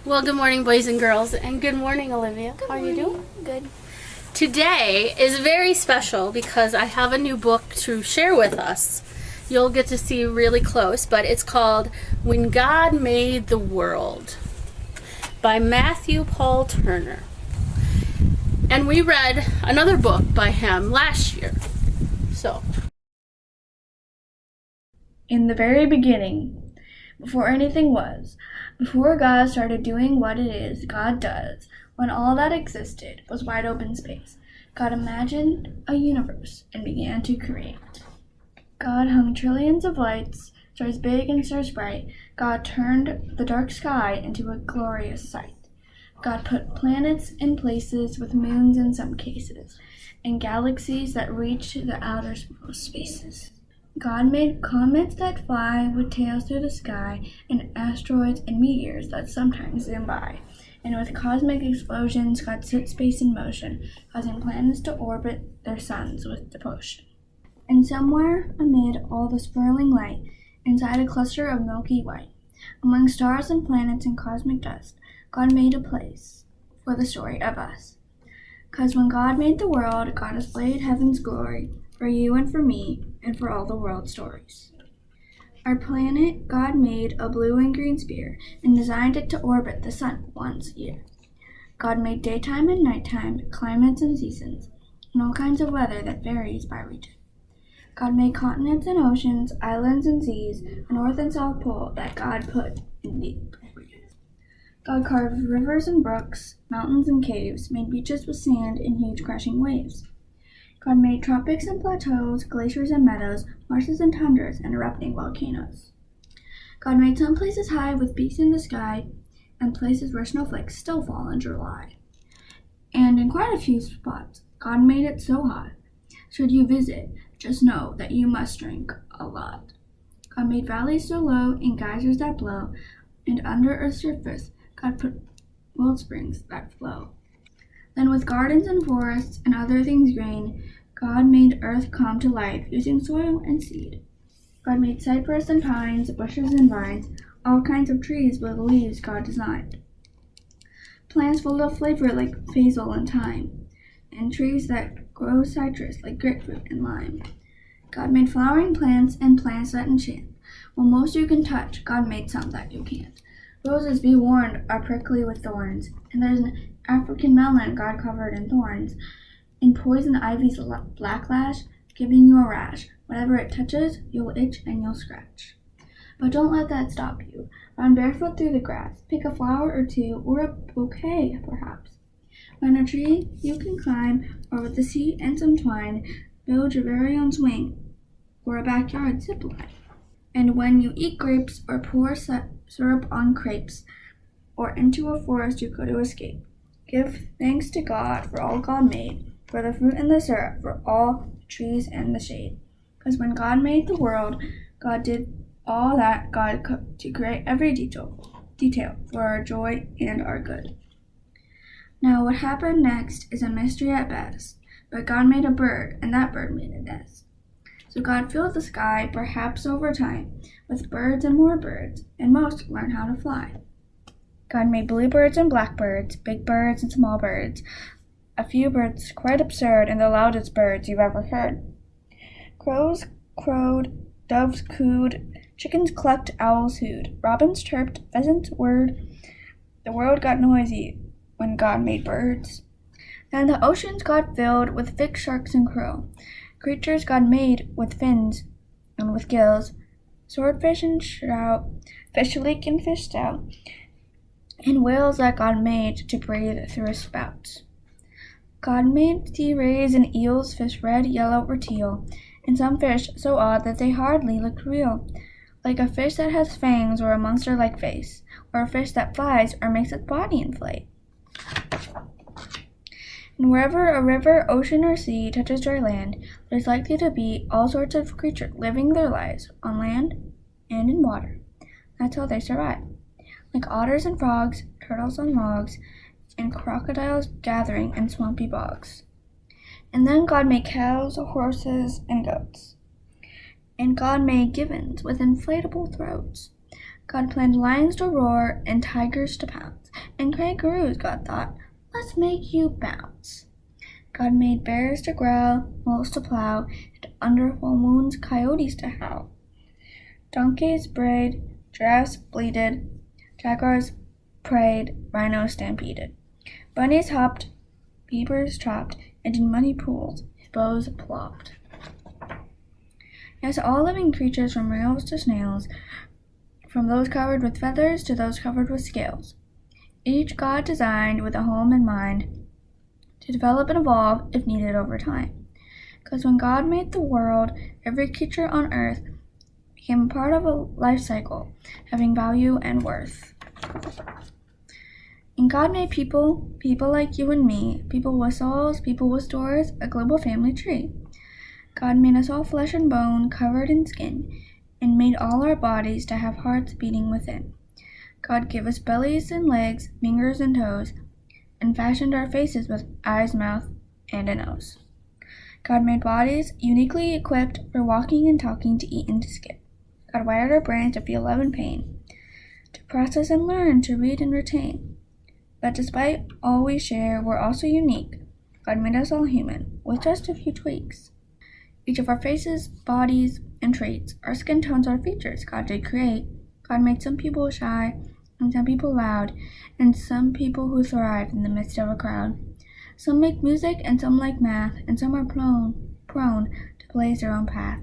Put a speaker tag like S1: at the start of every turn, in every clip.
S1: Well, good morning, boys and girls, and good morning, Olivia. How are you doing? Good. Today is very special because I have a new book to share with us. You'll get to see really close, but it's called When God Made the World by Matthew Paul Turner. And we read another book by him last year. So,
S2: in the very beginning, before anything was, before God started doing what it is God does, when all that existed was wide open space, God imagined a universe and began to create. God hung trillions of lights, stars big and stars bright. God turned the dark sky into a glorious sight. God put planets in places with moons in some cases, and galaxies that reached the outer spaces. God made comets that fly with tails through the sky, and asteroids and meteors that sometimes zoom by. And with cosmic explosions, God set space in motion, causing planets to orbit their suns with devotion. And somewhere amid all the swirling light, inside a cluster of milky white, among stars and planets and cosmic dust, God made a place for the story of us. 'Cause when God made the world, God displayed heaven's glory for you and for me and for all the world's stories. Our planet, God made a blue and green sphere and designed it to orbit the sun once a year. God made daytime and nighttime, climates and seasons, and all kinds of weather that varies by region. God made continents and oceans, islands and seas, a north and south pole that God put in deep freeze. God carved rivers and brooks, mountains and caves, made beaches with sand and huge crashing waves. God made tropics and plateaus, glaciers and meadows, marshes and tundras, and erupting volcanoes. God made some places high with peaks in the sky, and places where snowflakes still fall in July. And in quite a few spots, God made it so hot. Should you visit, just know that you must drink a lot. God made valleys so low and geysers that blow, and under Earth's surface, God put well springs that flow. Then with gardens and forests and other things green, God made earth come to life using soil and seed. God made cypress and pines, bushes and vines, all kinds of trees with leaves God designed. Plants full of flavor like basil and thyme, and trees that grow citrus like grapefruit and lime. God made flowering plants and plants that enchant. While most you can touch, God made some that you can't. Roses, be warned, are prickly with thorns, and there's an African melon God covered in thorns, and poison ivy's blacklash, giving you a rash. Whatever it touches, you'll itch and you'll scratch. But don't let that stop you. Run barefoot through the grass, pick a flower or two, or a bouquet, perhaps. Find a tree you can climb, or with a seat and some twine, build your very own swing, or a backyard zip line. And when you eat grapes, or pour syrup on crepes, or into a forest you go to escape, give thanks to God for all God made, for the fruit and the syrup, for all the trees and the shade. 'Cause when God made the world, God did all that God could to create every detail for our joy and our good. Now what happened next is a mystery at best, but God made a bird, and that bird made a nest. So God filled the sky, perhaps over time, with birds and more birds, and most learned how to fly. God made bluebirds and blackbirds, big birds and small birds, a few birds quite absurd and the loudest birds you've ever heard. Crows crowed, doves cooed, chickens clucked, owls hooed, robins chirped, pheasants whirred. The world got noisy when God made birds. Then the oceans God filled with fish, sharks, and krill, creatures God made with fins and with gills, swordfish and trout, fish leek and fish stout, and whales that God made to breathe through his spouts. God made sea rays and eels, fish red, yellow, or teal, and some fish so odd that they hardly looked real, like a fish that has fangs or a monster-like face, or a fish that flies or makes its body inflate. And wherever a river, ocean, or sea touches dry land, there's likely to be all sorts of creatures living their lives on land and in water. That's how they survive. Like otters and frogs, turtles on logs, and crocodiles gathering in swampy bogs. And then God made cows, horses, and goats. And God made gibbons with inflatable throats. God planned lions to roar and tigers to pounce, and kangaroos, God thought, let's make you bounce. God made bears to growl, wolves to plow, and under full moons coyotes to howl. Donkeys brayed, giraffes bleated, jaguars prayed, rhinos stampeded. Bunnies hopped, beavers chopped, and in muddy pools, hippos plopped. Yes, all living creatures from whales to snails, from those covered with feathers to those covered with scales. Each God designed with a home in mind to develop and evolve if needed over time. Because when God made the world, every creature on earth became a part of a life cycle, having value and worth. And God made people like you and me, people with souls, people with stories, a global family tree. God made us all flesh and bone, covered in skin, and made all our bodies to have hearts beating within. God gave us bellies and legs, fingers and toes, and fashioned our faces with eyes, mouth, and a nose. God made bodies uniquely equipped for walking and talking, to eat and to skip. God wired our brains to feel love and pain, to process and learn, to read and retain. But despite all we share, we're also unique. God made us all human, with just a few tweaks. Each of our faces, bodies, and traits, our skin tones, our features, God did create. God made some people shy, and some people loud, and some people who thrive in the midst of a crowd. Some make music, and some like math, and some are prone to blaze their own path.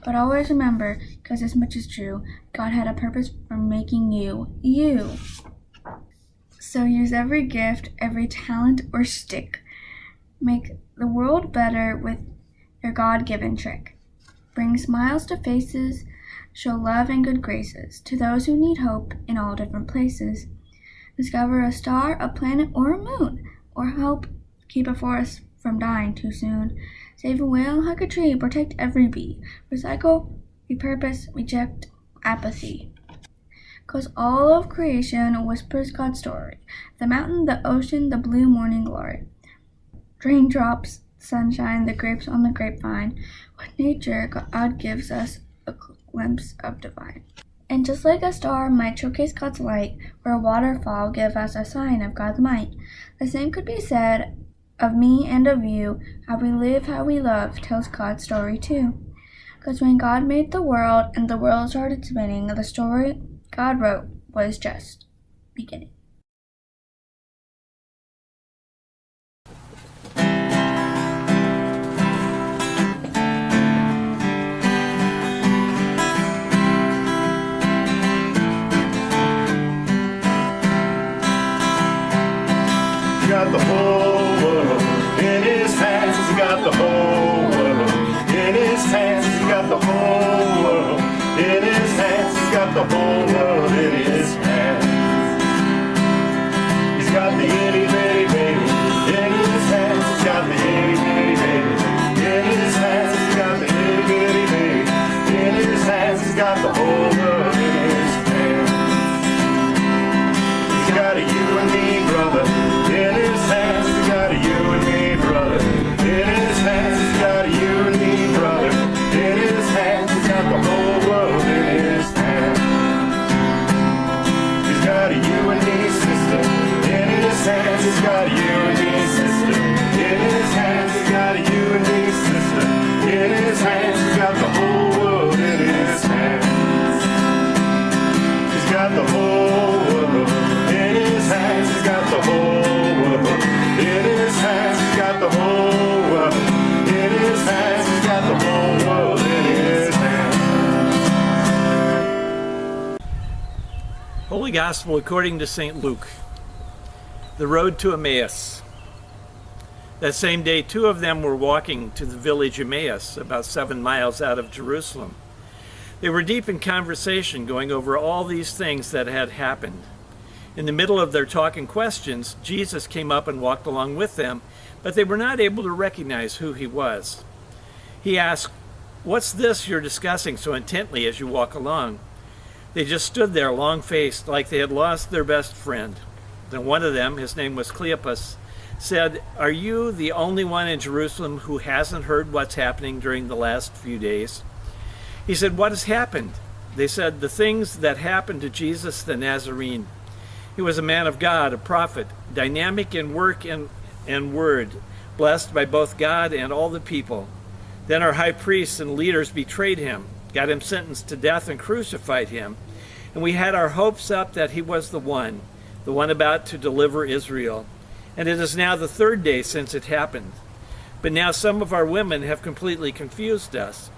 S2: But always remember, because this much is true, God had a purpose for making you. So use every gift, every talent or stick. Make the world better with your God-given trick. Bring smiles to faces, show love and good graces to those who need hope in all different places. Discover a star, a planet, or a moon, or help keep a forest from dying too soon. Save a whale, hug a tree, protect every bee. Recycle, repurpose, reject apathy. 'Cause all of creation whispers God's story. The mountain, the ocean, the blue morning glory. Raindrops, sunshine, the grapes on the grapevine. With nature, God gives us a glimpse of divine. And just like a star might showcase God's light, or a waterfall give us a sign of God's might, the same could be said of me and of you. How we live, how we love, tells God's story too. 'Cause when God made the world and the world started spinning, the story God wrote was just beginning.
S3: He's got the whole world in his hands. He's got the whole world in his hands. He's got the whole world in his hands. He's got the whole world in his hands. He's got the itty bitty baby in his hands. He's got the itty bitty baby in his hands. He's got the itty bitty baby in his hands. He's got the whole world in his hands. He's got a you and me brother in his hands. He's got a you and me brother in his hands. He's got a you and me brother in his hands. He's got the whole world in his hands. He's got a you and me sister in his hands. He's got a you and me sister in his hands. He's got a you and me sister in his hands. He's got the whole world in his hands. He's got the whole world in his hands. He's got the whole world in his hands. He's got the whole world in his hands. He's got the whole world in his hands.
S4: Holy Gospel according to St. Luke. The road to Emmaus. That same day, two of them were walking to the village Emmaus, about 7 miles out of Jerusalem. They were deep in conversation, going over all these things that had happened. In the middle of their talk and questions, Jesus came up and walked along with them, but they were not able to recognize who he was. He asked, "What's this you're discussing so intently as you walk along?" They just stood there, long-faced, like they had lost their best friend. Then one of them, his name was Cleopas, said, "Are you the only one in Jerusalem who hasn't heard what's happening during the last few days?" He said, "What has happened?" They said, "The things that happened to Jesus the Nazarene. He was a man of God, a prophet, dynamic in work and word, blessed by both God and all the people. Then our high priests and leaders betrayed him, got him sentenced to death and crucified him. And we had our hopes up that he was the one about to deliver Israel. And it is now the third day since it happened. But now some of our women have completely confused us.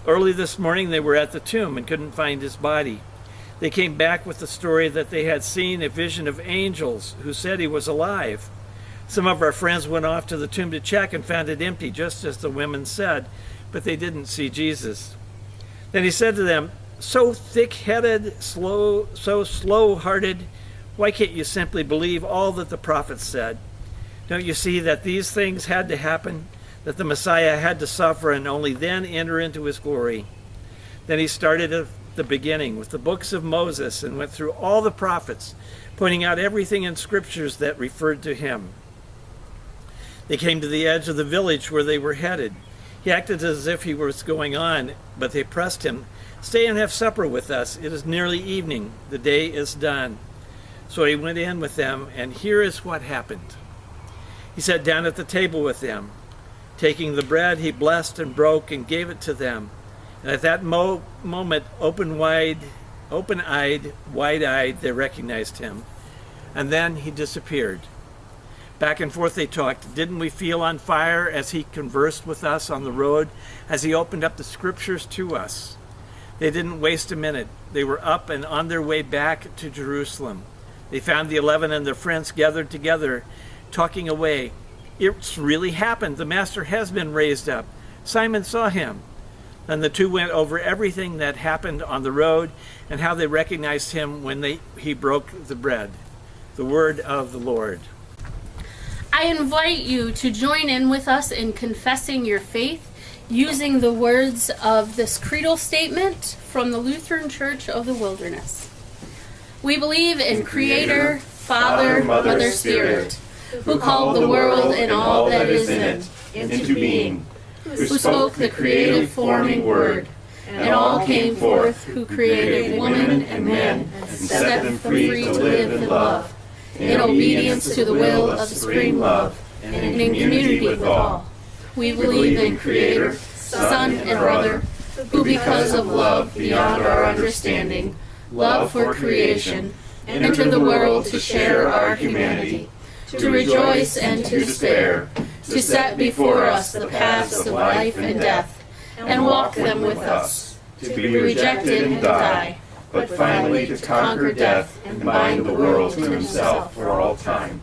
S4: Early this morning they were at the tomb and couldn't find his body. They came back with the story that they had seen a vision of angels who said he was alive. Some of our friends went off to the tomb to check and found it empty, just as the women said, but they didn't see Jesus." Then he said to them, "So thick-headed, so slow-hearted, why can't you simply believe all that the prophets said? Don't you see that these things had to happen, that the Messiah had to suffer and only then enter into his glory?" Then he started at the beginning with the books of Moses and went through all the prophets, pointing out everything in scriptures that referred to him. They came to the edge of the village where they were headed. He acted as if he was going on, but they pressed him, "Stay and have supper with us. It is nearly evening. The day is done." So he went in with them, and here is what happened. He sat down at the table with them. Taking the bread, he blessed and broke and gave it to them. And at that moment, open-eyed, wide-eyed, they recognized him. And then he disappeared. Back and forth they talked. Didn't we feel on fire as he conversed with us on the road, as he opened up the scriptures to us? They didn't waste a minute. They were up and on their way back to Jerusalem. They found the 11 and their friends gathered together, talking away. "It's really happened. The Master has been raised up. Simon saw him." Then the two went over everything that happened on the road and how they recognized him when he broke the bread. The word of the Lord.
S1: I invite you to join in with us in confessing your faith using the words of this creedal statement from the Lutheran Church of the Wilderness. We believe in Creator, Father, Mother, Spirit, who called the world and all that is in it into being, who spoke the creative forming word, and all came forth, who created woman and man, and set them free to live in love, in obedience to the will of supreme love, and in community with all. We believe in Creator, Son, and Brother, who because of love beyond our understanding, love for creation, entered the world to share our humanity, to rejoice and to despair, to set before us the paths of life and death, and walk them with us, to be rejected and die, but finally to conquer death and bind the world to himself for all time.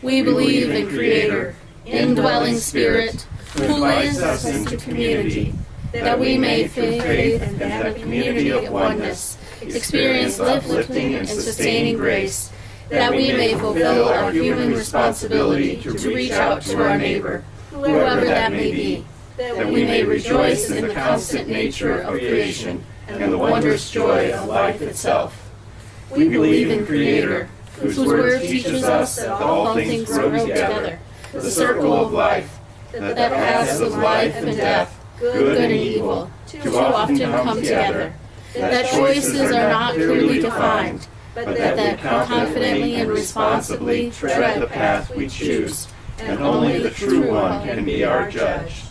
S1: We believe in Creator, indwelling Spirit, who leads us into community, that we may through faith and the community of oneness experience uplifting and sustaining grace, that we may fulfill our human responsibility to reach out to our neighbor, whoever that may be, that we may rejoice in the constant nature of creation and the wondrous joy of life itself. We believe in Creator, whose word teaches us that all things grow together, the circle of life, that paths of life and death, good and evil, too often come together, that choices are not clearly defined, but that confidently and responsibly tread the path we choose, and only the true one can be our judge.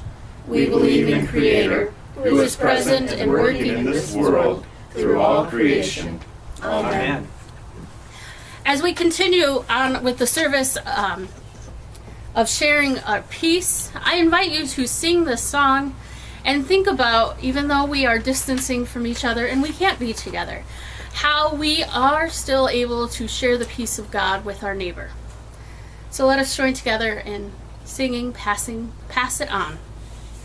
S1: We believe in Creator, who is present and working in this world through all creation. Amen. As we continue on with the service of sharing our peace, I invite you to sing this song and think about, even though we are distancing from each other and we can't be together, how we are still able to share the peace of God with our neighbor. So let us join together in singing, Pass It On.